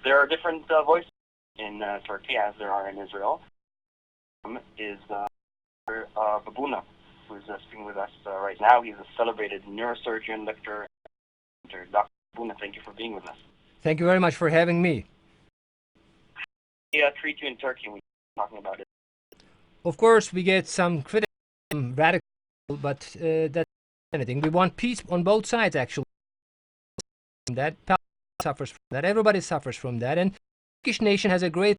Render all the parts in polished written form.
There are different voices in Turkey as there are in Israel. Is Babuna, who's speaking with us right now. He's a celebrated neurosurgeon, lecturer. Dr. Babuna, thank you for being with us. Thank you very much for having me. We treat you in Turkey when we're talking about it. Of course, we get some criticism, radical, but that's anything. We want peace on both sides, actually. That Palestine suffers from that. Everybody suffers from that. And the Turkish nation has a great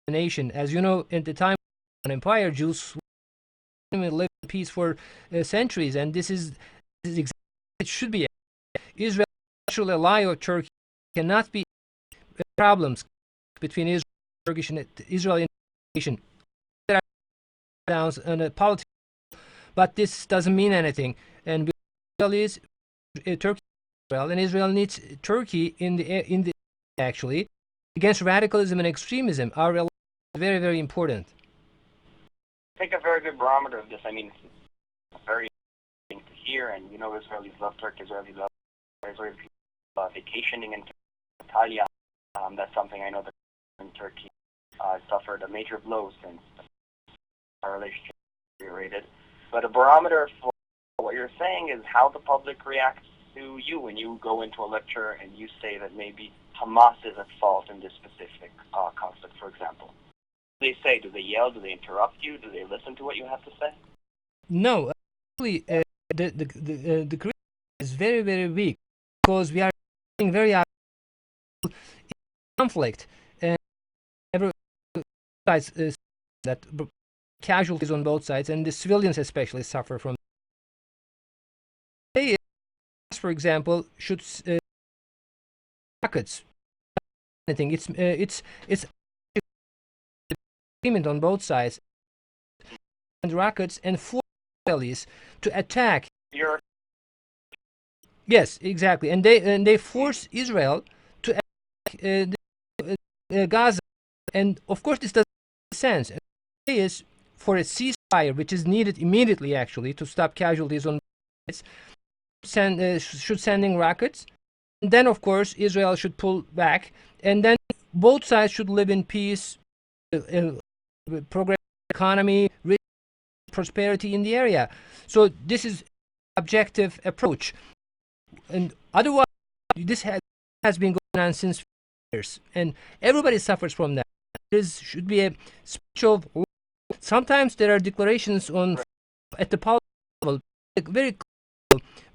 nation. As you know, at the time of the empire, Jews lived in peace for centuries, and this is exactly it should be. Israel is actually a ally of Turkey. Cannot be problems between Israel and Turkish and Israeli nation. There are downs on a politics, but this doesn't mean anything. And Israel is Turkey, Israel, and Israel needs Turkey in the actually against radicalism and extremism. Our relations is very, very important. I think a very good barometer of this. I mean, it's very interesting to hear, and you know, Israelis love Turkey. Israelis love Israeli people vacationing in Antalya. That's something I know that in Turkey suffered a major blow since our relationship deteriorated. But a barometer for what you're saying is how the public reacts to you when you go into a lecture and you say that maybe Hamas is at fault in this specific conflict, for example. What do they say? Do they yell? Do they interrupt you? Do they listen to what you have to say? No, actually, the criticism is very, very weak because we are being very conflict, and every sides that casualties on both sides, and the civilians especially suffer from. They, for example, should rockets. Anything. It's agreement on both sides and rockets and force Israelis to attack. Yes, exactly, and they force Israel to attack Gaza, and of course this doesn't make sense. It is for a ceasefire, which is needed immediately, actually, to stop casualties on both sides. Should sending rockets, and then of course Israel should pull back, and then both sides should live in peace, progress, economy, prosperity in the area. So this is objective approach, and otherwise this has been going on since years, and everybody suffers from that. There should be a speech of. Sometimes there are declarations on at the political level, like very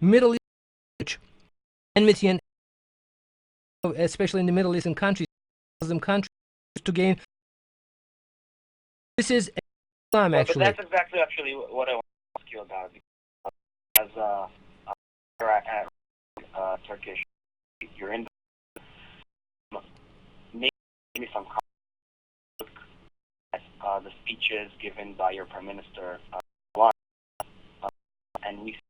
Middle East enmity, and especially in the Middle Eastern countries, Muslim countries, to gain. This is Islam, actually. But that's exactly what I want to ask you about. As Turkish, you're in maybe some look at the speeches given by your Prime Minister, and we see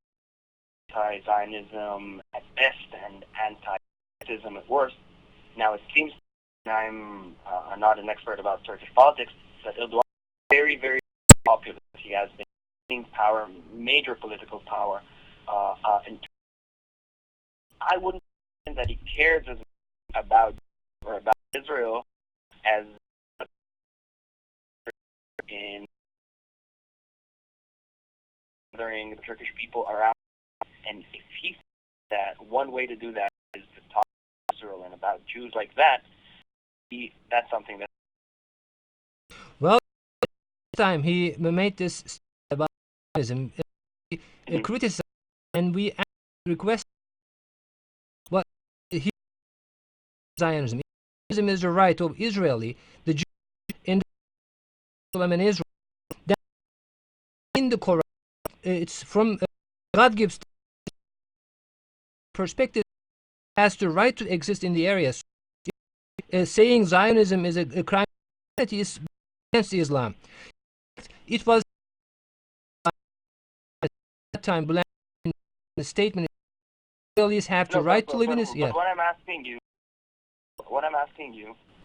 anti-Zionism at best and anti-Semitism at worst. Now it seems, and I'm not an expert about Turkish politics, that Erdogan is very, very popular. He has been gaining power, major political power. I wouldn't think that he cares as about Israel as in gathering the Turkish people around. And if he thinks that one way to do that is to talk about Israel and about Jews like that, that's something that. Well, this time he made this about Zionism, criticized, and we request what he Zionism. Zionism is the right of Israeli, the Jews in Jerusalem and Israel. That in the Quran, it's from God gives perspective, has the right to exist in the area. So, saying Zionism is a crime is against Islam. It was at that time in the statement. Israelis have the right to live in this. Yeah. What I'm asking you,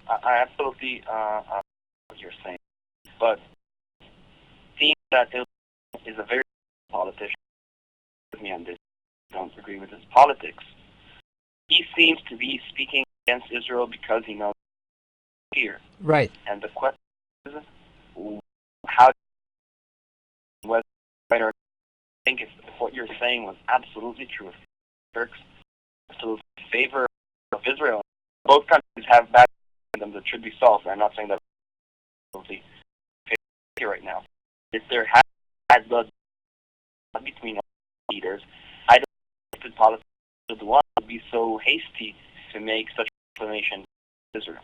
I absolutely what you're saying, but seeing that is a very politician with me on this. Don't agree with his politics. He seems to be speaking against Israel because he knows here. Right. And the question is, how, whether right or I think if what you're saying was absolutely true, if Turks absolutely favor of Israel, both countries have bad in them that should be solved. I'm not saying that absolutely favor right now. If there has bad blood between leaders, I don't think the politicians would be so hasty to make such a proclamation to Israel.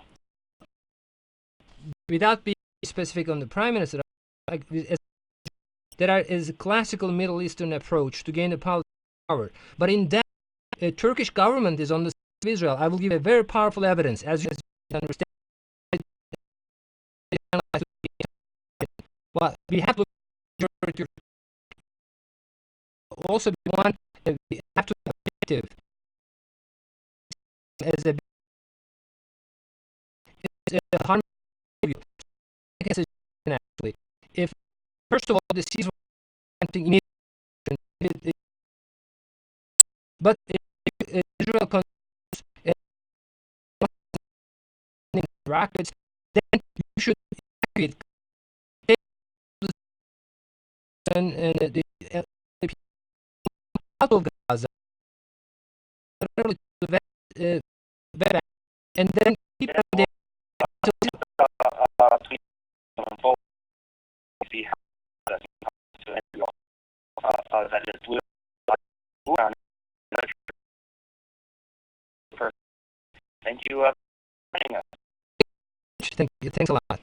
Without being specific on the prime minister, there is a classical Middle Eastern approach to gain the political power. But in that, a Turkish government is on the side of Israel. I will give a very powerful evidence, as you understand. Well, we have to look also we have to be objective as a harm actually. If first of all the ceasefire something but if Israel continues rockets, then you should evacuate and the people out of Gaza to the west, and then keep them there. See how that it will. Thank you. Thanks a lot.